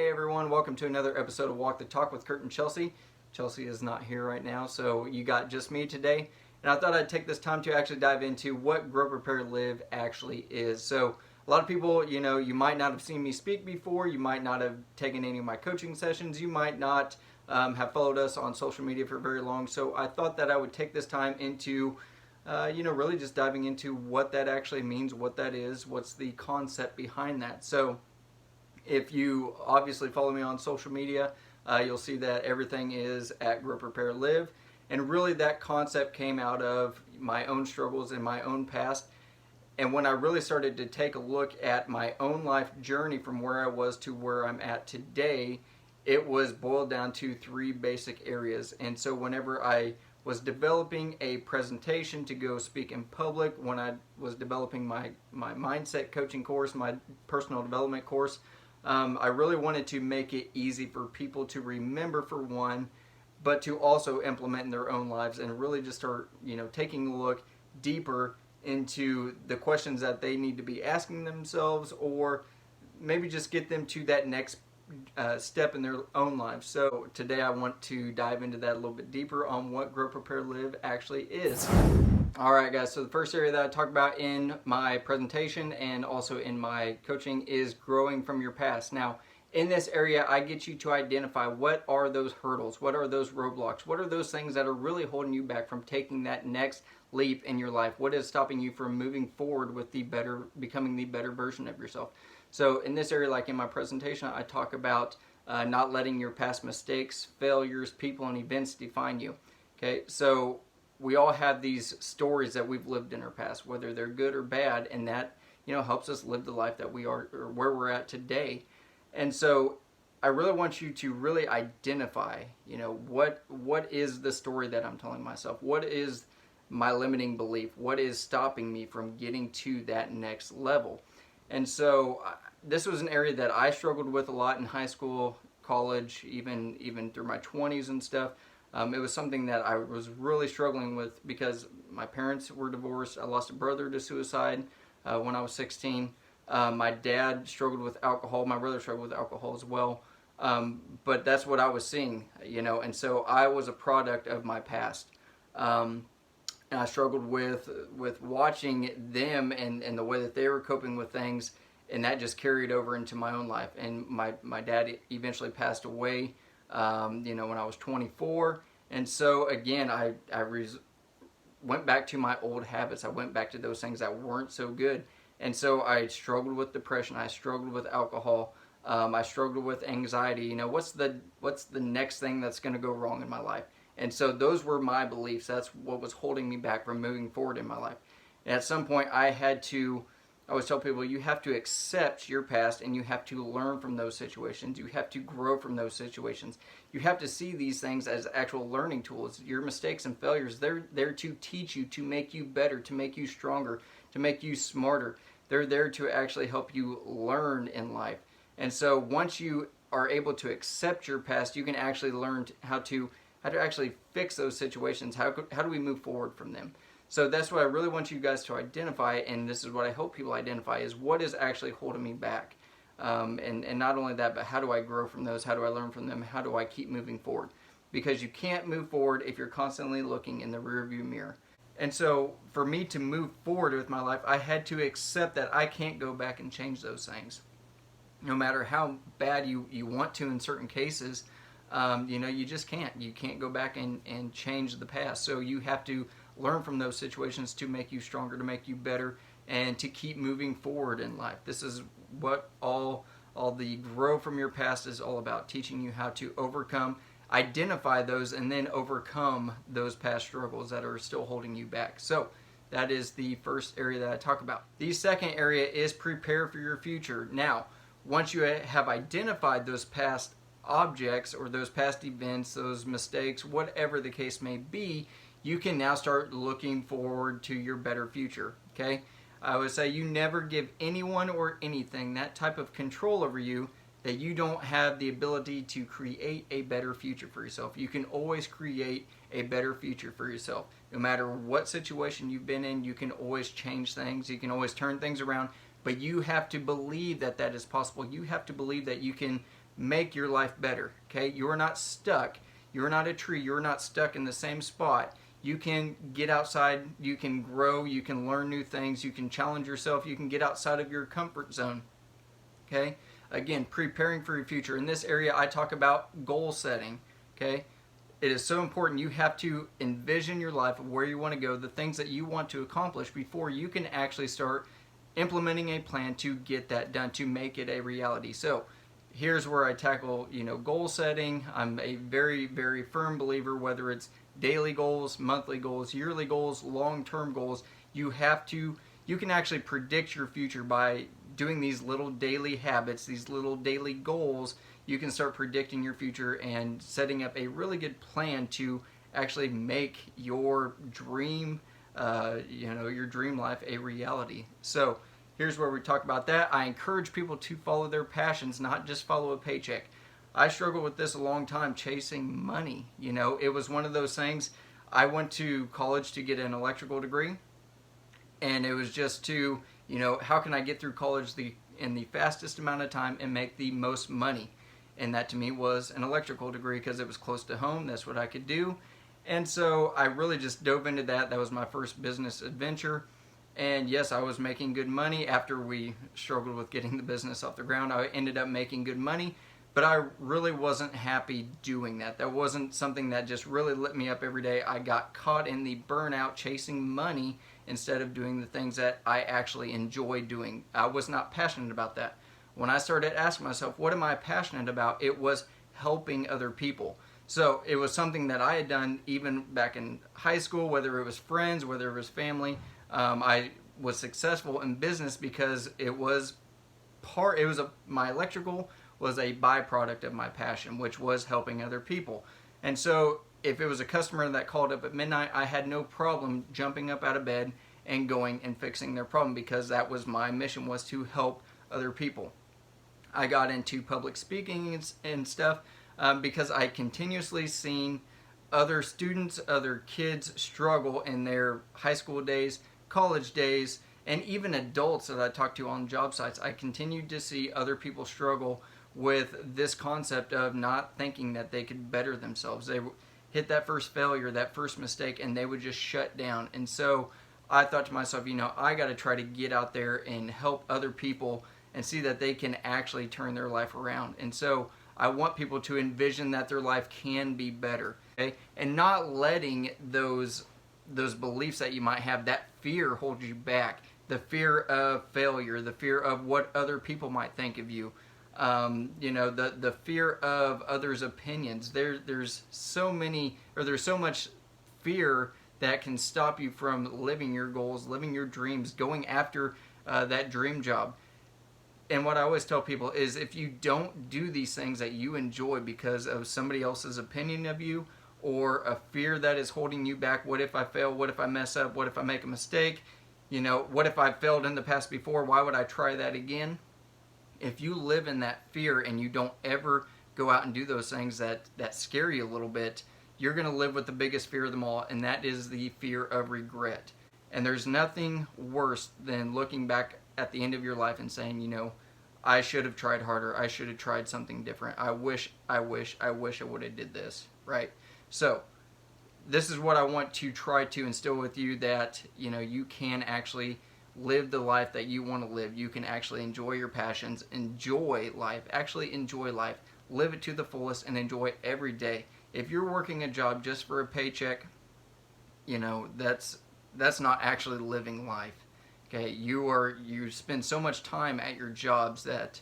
Hey everyone, welcome to another episode of Walk the Talk with Kurt and Chelsea. Chelsea is not here right now, so you got just me today. And I thought I'd take this time to actually dive into what Grow, Prepare, Live actually is. So a lot of people, you might not have seen me speak before. You might not have taken any of my coaching sessions. You might not have followed us on social media for very long. So I thought that I would take this time into really just diving into what that actually means, what that is, what's the concept behind that. So if you obviously follow me on social media, you'll see that everything is at Grow, Prepare, Live. And really that concept came out of my own struggles in my own past. And when I really started to take a look at my own life journey from where I was to where I'm at today, it was boiled down to three basic areas. And so whenever I was developing a presentation to go speak in public, when I was developing my mindset coaching course, my personal development course, I really wanted to make it easy for people to remember, for one, but to also implement in their own lives and really just start, taking a look deeper into the questions that they need to be asking themselves, or maybe just get them to that next step in their own lives. So today I want to dive into that a little bit deeper on what Grow, Prepare, Live actually is. Alright guys, so the first area that I talk about in my presentation and also in my coaching is growing from your past. Now, in this area, I get you to identify what are those hurdles, what are those roadblocks, what are those things that are really holding you back from taking that next leap in your life, what is stopping you from moving forward with becoming the better version of yourself. So in this area, like in my presentation, I talk about not letting your past mistakes, failures, people, and events define you. Okay, so we all have these stories that we've lived in our past, whether they're good or bad, and that helps us live the life that we are, or where we're at today. And so I really want you to really identify, what is the story that I'm telling myself? What is my limiting belief? What is stopping me from getting to that next level? And so this was an area that I struggled with a lot in high school, college, even through my 20s and stuff. It was something that I was really struggling with because my parents were divorced. I lost a brother to suicide when I was 16. My dad struggled with alcohol. My brother struggled with alcohol as well. But that's what I was seeing, and so I was a product of my past. And I struggled with watching them and the way that they were coping with things, and that just carried over into my own life. And my dad eventually passed away, when I was 24. And so again, I went back to my old habits. I went back to those things that weren't so good. And so I struggled with depression. I struggled with alcohol. I struggled with anxiety. What's the next thing that's going to go wrong in my life? And so those were my beliefs. That's what was holding me back from moving forward in my life. And at some point, I always tell people, you have to accept your past and you have to learn from those situations. You have to grow from those situations. You have to see these things as actual learning tools. Your mistakes and failures, they're there to teach you, to make you better, to make you stronger, to make you smarter. They're there to actually help you learn in life. And so once you are able to accept your past, you can actually learn how to actually fix those situations. How do we move forward from them? So that's what I really want you guys to identify, and this is what I hope people identify, is what is actually holding me back. And not only that, but how do I grow from those? How do I learn from them? How do I keep moving forward? Because you can't move forward if you're constantly looking in the rearview mirror. And so for me to move forward with my life, I had to accept that I can't go back and change those things. No matter how bad you want to in certain cases, you just can't. You can't go back and change the past. So you have to learn from those situations to make you stronger, to make you better, and to keep moving forward in life. This is what all the grow from your past is all about, teaching you how to overcome, identify those, and then overcome those past struggles that are still holding you back. So that is the first area that I talk about. The second area is prepare for your future. Now, once you have identified those past objects or those past events, those mistakes, whatever the case may be, you can now start looking forward to your better future, okay? I would say you never give anyone or anything that type of control over you that you don't have the ability to create a better future for yourself. You can always create a better future for yourself. No matter what situation you've been in, you can always change things. You can always turn things around. But you have to believe that that is possible. You have to believe that you can make your life better. Okay, you are not stuck. You're not a tree. You're not stuck in the same spot. You can get outside. You can grow. You can learn new things. You can challenge yourself. You can get outside of your comfort zone. Okay, again, preparing for your future. In this area, I talk about goal setting. Okay, it is so important. You have to envision your life of where you want to go, the things that you want to accomplish before you can actually start implementing a plan to get that done, to make it a reality. So here's where I tackle, goal setting. I'm a very, very firm believer, whether it's daily goals, monthly goals, yearly goals, long-term goals, you can actually predict your future by doing these little daily habits, these little daily goals. You can start predicting your future and setting up a really good plan to actually make your dream, your dream life a reality. So here's where we talk about that. I encourage people to follow their passions, not just follow a paycheck. I struggled with this a long time, chasing money. It was one of those things. I went to college to get an electrical degree, and it was just to, how can I get through college in the fastest amount of time and make the most money? And that to me was an electrical degree because it was close to home. That's what I could do. And so I really just dove into that. That was my first business adventure. And yes, I was making good money. After we struggled with getting the business off the ground, I ended up making good money. But I really wasn't happy doing that. That wasn't something that just really lit me up every day. I got caught in the burnout chasing money instead of doing the things that I actually enjoy doing. I was not passionate about that. When I started asking myself, what am I passionate about? It was helping other people. So it was something that I had done even back in high school, whether it was friends, whether it was family. I was successful in business because my electrical was a byproduct of my passion, which was helping other people. And so if it was a customer that called up at midnight, I had no problem jumping up out of bed and going and fixing their problem because that was my mission, was to help other people. I got into public speaking and stuff because I continuously seen other students, other kids struggle in their high school days, college days, and even adults that I talked to on job sites. I continued to see other people struggle with this concept of not thinking that they could better themselves. They hit that first failure, that first mistake, and they would just shut down. And so I thought to myself, I got to try to get out there and help other people and see that they can actually turn their life around. And so I want people to envision that their life can be better, okay? And not letting those beliefs that you might have, that fear, hold you back. The fear of failure, the fear of what other people might think of you, the fear of others' opinions. There's so much fear that can stop you from living your goals, living your dreams, going after that dream job. And what I always tell people is, if you don't do these things that you enjoy because of somebody else's opinion of you, or a fear that is holding you back, what if I fail, what if I mess up, what if I make a mistake, what if I failed in the past before, why would I try that again? If you live in that fear and you don't ever go out and do those things that scare you a little bit, you're going to live with the biggest fear of them all, and that is the fear of regret. And there's nothing worse than looking back at the end of your life and saying, I should have tried harder. I should have tried something different. I wish I would have did this, right? So this is what I want to try to instill with you, that, you can actually live the life that you want to live. You can actually enjoy your passions, enjoy life, live it to the fullest, and enjoy every day. If you're working a job just for a paycheck, that's not actually living life. Okay, you spend so much time at your jobs that,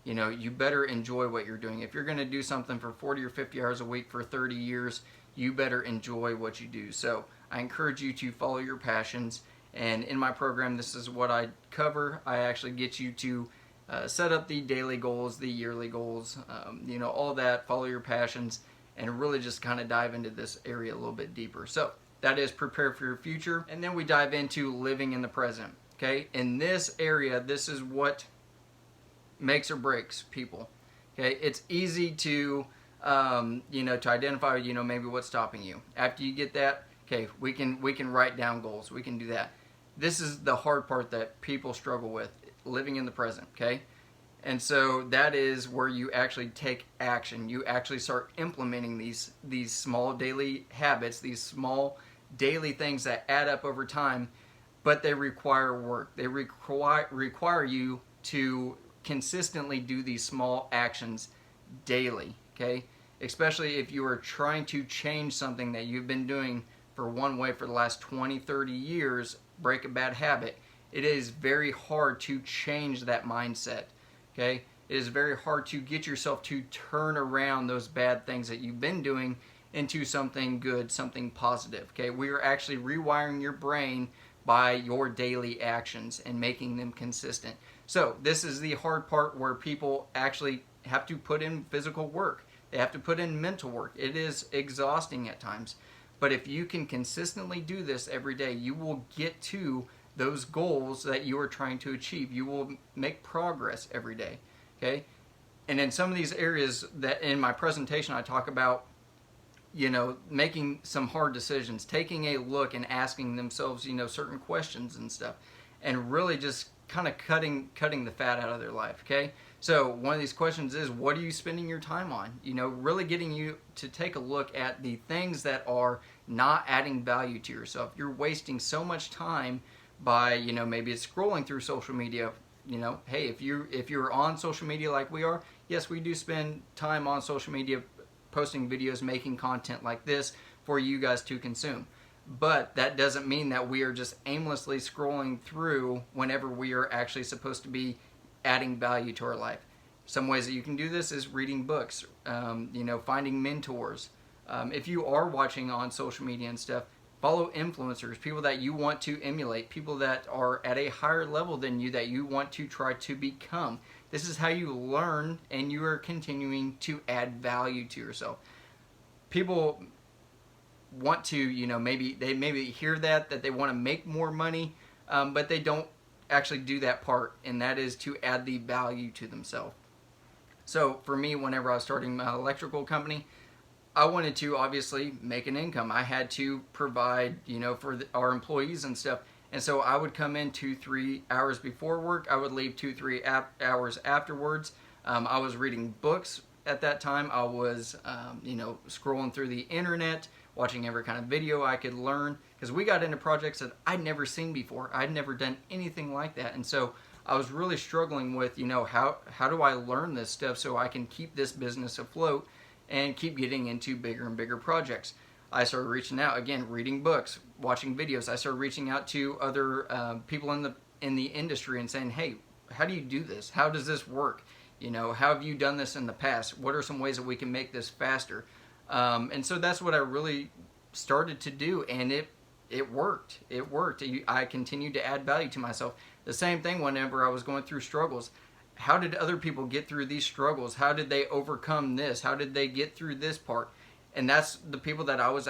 you better enjoy what you're doing. If you're going to do something for 40 or 50 hours a week for 30 years, you better enjoy what you do. So I encourage you to follow your passions. And in my program, this is what I cover. I actually get you to set up the daily goals, the yearly goals, all that, follow your passions, and really just kind of dive into this area a little bit deeper. So that is prepare for your future. And then we dive into living in the present. Okay, in this area, this is what makes or breaks people. Okay, it's easy to, to identify, maybe what's stopping you. After you get that, okay, we can write down goals. We can do that. This is the hard part that people struggle with, living in the present. Okay, And so that is where you actually take action. You actually start implementing these small daily habits, these small daily things that add up over time, but they require work. They require you to consistently do these small actions daily, okay? Especially if you are trying to change something that you've been doing for one way for the last 20, 30 years, break a bad habit. It is very hard to change that mindset, okay? It is very hard to get yourself to turn around those bad things that you've been doing into something good, something positive, okay? We are actually rewiring your brain by your daily actions and making them consistent. So this is the hard part where people actually have to put in physical work. They have to put in mental work. It is exhausting at times. But if you can consistently do this every day, you will get to those goals that you are trying to achieve. You will make progress every day, okay? And in some of these areas that in my presentation I talk about, making some hard decisions, taking a look and asking themselves, certain questions and stuff, and really just kind of cutting the fat out of their life, okay? So one of these questions is, what are you spending your time on? Really getting you to take a look at the things that are not adding value to yourself. You're wasting so much time by, maybe it's scrolling through social media. Hey, if you're on social media like we are, yes, we do spend time on social media posting videos, making content like this for you guys to consume. But that doesn't mean that we are just aimlessly scrolling through whenever we are actually supposed to be adding value to our life. Some ways that you can do this is reading books, finding mentors. If you are watching on social media and stuff, follow influencers, people that you want to emulate, people that are at a higher level than you that you want to try to become. This is how you learn, and you are continuing to add value to yourself. People want to, maybe hear that they want to make more money, but they don't actually do that part, and that is to add the value to themselves. So for me, whenever I was starting my electrical company, I wanted to obviously make an income. I had to provide, for our employees and stuff. And so I would come in 2-3 hours before work. I would leave 2-3 hours afterwards. I was reading books at that time. I was, scrolling through the internet, watching every kind of video I could learn. Because we got into projects that I'd never seen before. I'd never done anything like that. And so I was really struggling with, how do I learn this stuff so I can keep this business afloat and keep getting into bigger and bigger projects. I started reaching out, again, reading books, watching videos. I started reaching out to other people in the industry and saying, hey, how do you do this? How does this work? How have you done this in the past? What are some ways that we can make this faster? And so that's what I really started to do, and it worked. It worked. I continued to add value to myself. The same thing whenever I was going through struggles. How did other people get through these struggles? How did they overcome this? How did they get through this part? And that's the people that I was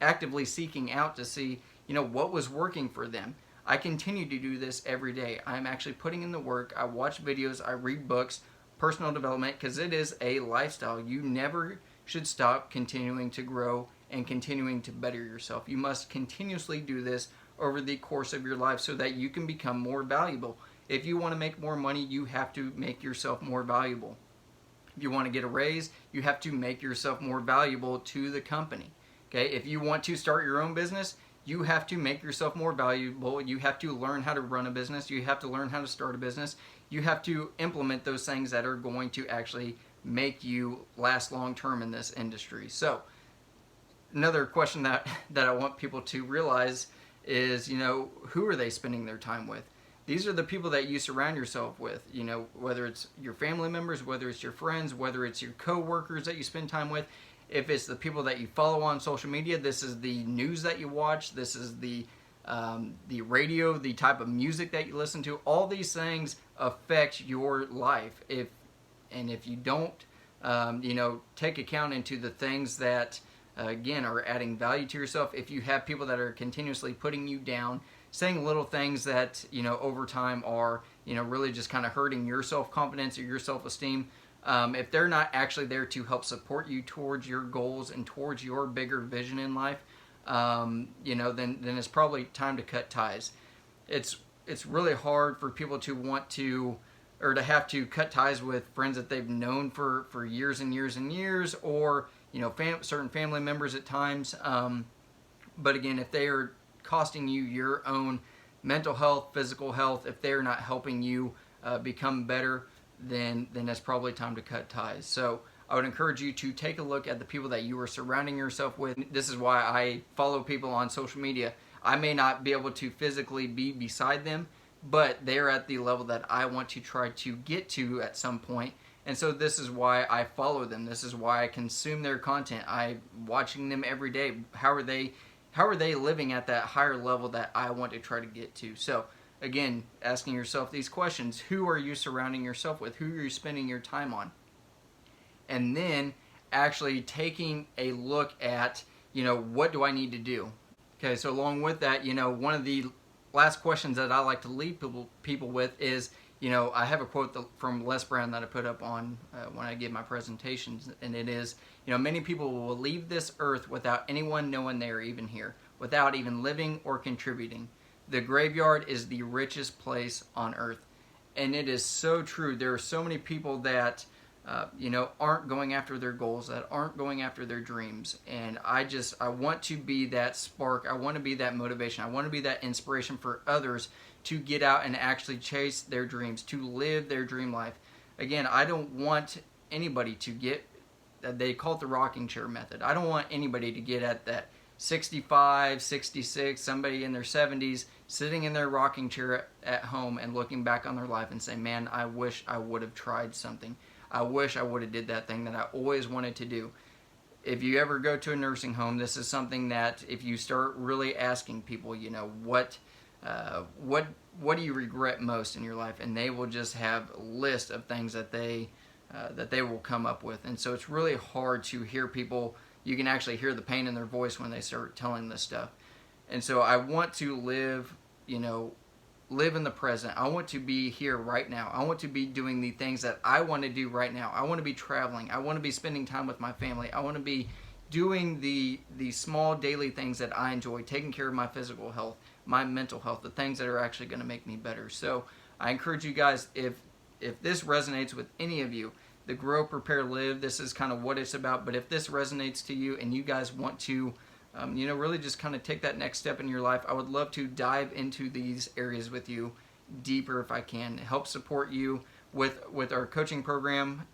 actively seeking out to see, what was working for them. I continue to do this every day. I'm actually putting in the work. I watch videos. I read books, personal development, because it is a lifestyle. You never should stop continuing to grow and continuing to better yourself. You must continuously do this over the course of your life so that you can become more valuable. If you want to make more money, you have to make yourself more valuable. If you want to get a raise, you have to make yourself more valuable to the company. Okay? If you want to start your own business, you have to make yourself more valuable. You have to learn how to run a business. You have to learn how to start a business. You have to implement those things that are going to actually make you last long term in this industry. So, another question that I want people to realize is, who are they spending their time with? These are the people that you surround yourself with, whether it's your family members, whether it's your friends, whether it's your co-workers that you spend time with. If it's the people that you follow on social media, this is the news that you watch, this is the radio, the type of music that you listen to. All these things affect your life. If you don't, take account into the things that, again, are adding value to yourself, if you have people that are continuously putting you down, saying little things that, over time are, really just kind of hurting your self-confidence or your self-esteem, if they're not actually there to help support you towards your goals and towards your bigger vision in life, then it's probably time to cut ties. It's really hard for people to want to, or to have to cut ties with friends that they've known for years and years and years, or certain family members at times. But again, if they are costing you your own mental health, physical health, if they're not helping you become better, then it's probably time to cut ties. So I would encourage you to take a look at the people that you are surrounding yourself with. This is why I follow people on social media. I may not be able to physically be beside them, but they're at the level that I want to try to get to at some point. And so this is why I follow them. This is why I consume their content. I'm watching them every day. How are they living at that higher level that I want to try to get to? So again, asking yourself these questions: who are you surrounding yourself with? Who are you spending your time on? And then actually taking a look at, what do I need to do? Okay, so along with that, one of the last questions that I like to leave people with is, I have a quote from Les Brown that I put up on when I give my presentations, and it is, many people will leave this earth without anyone knowing they are even here, without even living or contributing. The graveyard is the richest place on earth. And it is so true. There are so many people that aren't going after their goals, that aren't going after their dreams. And I want to be that spark. I want to be that motivation. I want to be that inspiration for others to get out and actually chase their dreams, to live their dream life. Again, I don't want anybody to get, they call it the rocking chair method. I don't want anybody to get at that 65, 66, somebody in their 70s, sitting in their rocking chair at home and looking back on their life and say, man, I wish I would have tried something. I wish I would have did that thing that I always wanted to do. If you ever go to a nursing home, this is something that if you start really asking people, what do you regret most in your life? And they will just have a list of things that they will come up with. And so it's really hard to hear people. You can actually hear the pain in their voice when they start telling this stuff. And so I want to live in the present. I want to be here right now. I want to be doing the things that I want to do right now. I want to be traveling. I want to be spending time with my family. I want to be doing the small daily things that I enjoy, taking care of my physical health, my mental health, the things that are actually going to make me better. So I encourage you guys, if this resonates with any of you, the Grow, Prepare, Live, this is kind of what it's about. But if this resonates to you and you guys want to really just kind of take that next step in your life, I would love to dive into these areas with you deeper if I can, help support you with our coaching program.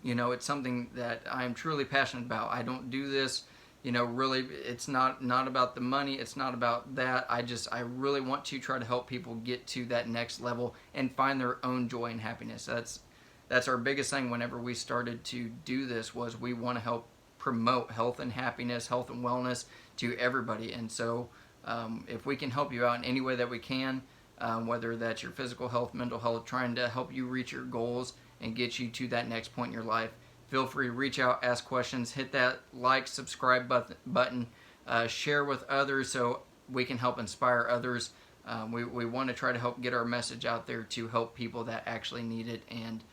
It's something that I am truly passionate about. I don't do this, really, it's not about the money. It's not about that. I really want to try to help people get to that next level and find their own joy and happiness. That's our biggest thing whenever we started to do this, was we want to help promote health and happiness, health and wellness to everybody. And so if we can help you out in any way that we can, whether that's your physical health, mental health, trying to help you reach your goals and get you to that next point in your life, feel free to reach out, ask questions, hit that like, subscribe button, share with others so we can help inspire others. We want to try to help get our message out there to help people that actually need it and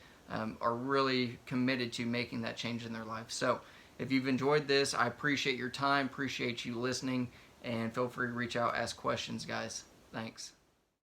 are really committed to making that change in their life. So if you've enjoyed this, I appreciate your time, appreciate you listening, and feel free to reach out, ask questions, guys. Thanks.